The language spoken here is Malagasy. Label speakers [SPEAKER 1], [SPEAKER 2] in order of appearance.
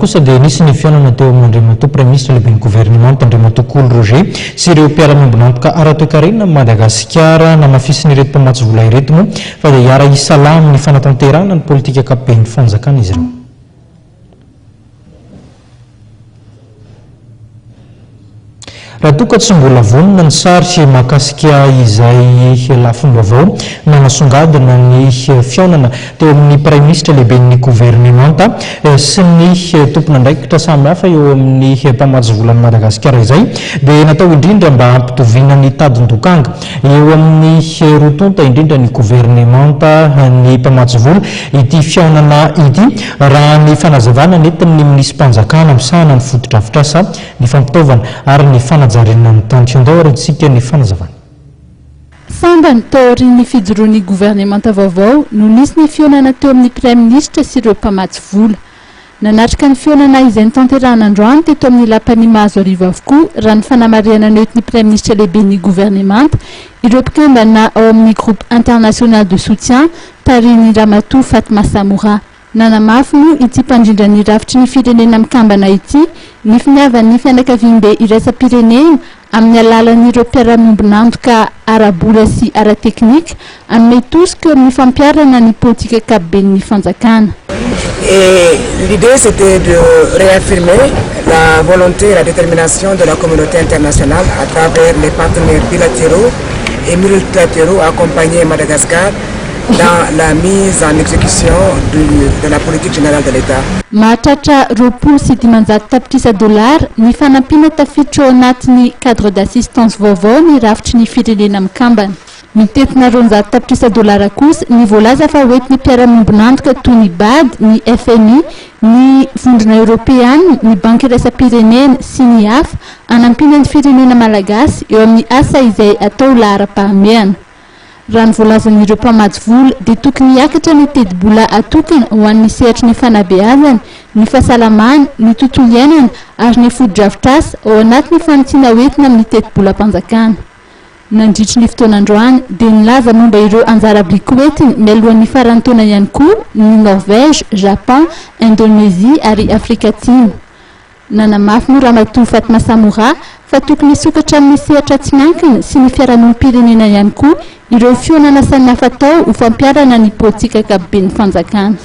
[SPEAKER 1] kosa dia nisy ny fiainana teo amin'ny Andriamatoa Premier Ministre lehiben'ny gouvernement Andriamatoa Coly Roger sy ireo mpiara-miombona antoka ara-toe-karena Madagasikara namafisy ny ireto mpamatsy vola ireto moa fa dia hiara isalama ny fanatanterahana ny politika ankapobeny fanjakana izy ireo. Raha toa ka tsy mbola vonona ny sary mahakasika izay lafim-baovao nanasongadina ny fiaonana teo amin'ny Premier Ministre lehiben'ny gouvernement sy ny tompona andraikitra samihafa eo amin'ny mpamatsy volan'ny Madagasikara izay dia natao indrindra mba hampitoviana ny tadin-dokanga eo amin'ny rotonta indrindra ny gouvernement ny mpamatsy vola ity fiaonana ity raha ny fanazavana nentin'ny minisym-panjakana misahana ny fotodrafitrasa ny fampitaovana ary ny fanajarena ny tany-fiandao ary tsika ny fanazavana.
[SPEAKER 2] Samba ny taorian'ny fijoroan'ny gouvernemanta vaovao no nisy ny fiaonana teo amin'ny Premier Ministre sy ireo mpamatsy vola. Nanatrika ny fiaonana izay nitanterahana androany teto amin'ny lapany mahazo arivo avokoa raha ny fanamariana netin'ny Premier Ministre lehiben'ny gouvernemanta ireo mpikambana ao amin'ny groupe international de soutien Paris-ny Ramatoa Fatma Samoura. Nanamafy moa ity mpandrindra ny rafitry ny firenena mikambana ity ny finiavan'ny fianakaviam-be iraisam-pirenena amin'ny alalan'ireo mpiara-miombona antoka ara-bola sy ara-teknika amin'ny tosika amin'ny fampiarana ny politika ankapobeny fanjakana.
[SPEAKER 3] Et l'idée c'était de réaffirmer la volonté et la détermination de la communauté internationale à travers les partenaires bilatéraux et multilatéraux accompagnés Madagascar dans la mise en exécution de la politique générale de l'État.
[SPEAKER 2] Mahatratra roapolo sy dimanjato tapitrisa $, ny fanampiana tafiditra ao anatin'ny cadre d'assistance vaovao ny rafitry ny firenena mikambana. Mitetina $100 tapitrisa kosa ny voalaza fa hoentin'ny mpiara-miombona antoka toy ny BAD, ny FMI, ny vondrona Europeana, ny banky iraisam-pirenena sy ny hafa hanampiana ny firenena malagasy eo amin'ny asa izay atao lahara-pahameana. Raha ny voalazan'ireo mpamatsy vola dia tokony hiakatra ny tedi-bola atokana ho an'ny sehatry ny fanabeazana, ny fahasalamana, ny tontolo iainana ary ny fotodrafitrasa ao anatin'ny fanontina hoentina amin'ny tedi-bola-mpanjakana. Nandritry ny fotoanandroany dia nilaza momba ireo anjara biriky hoentina mialohan'ny faran'ny taona ihany koa ny Norvège, Japon, Indonésie ary Afrika Atsimo. Nanamafy moa Ramatoa Fatma Samoura fa tokony sokatra amin'ny sehatra tsy miankina sy ny fiarahamonim-pirenena ihany koa ireo fiaonana samihafa atao ho fampiarana ny politika ankapobeny fanjakana.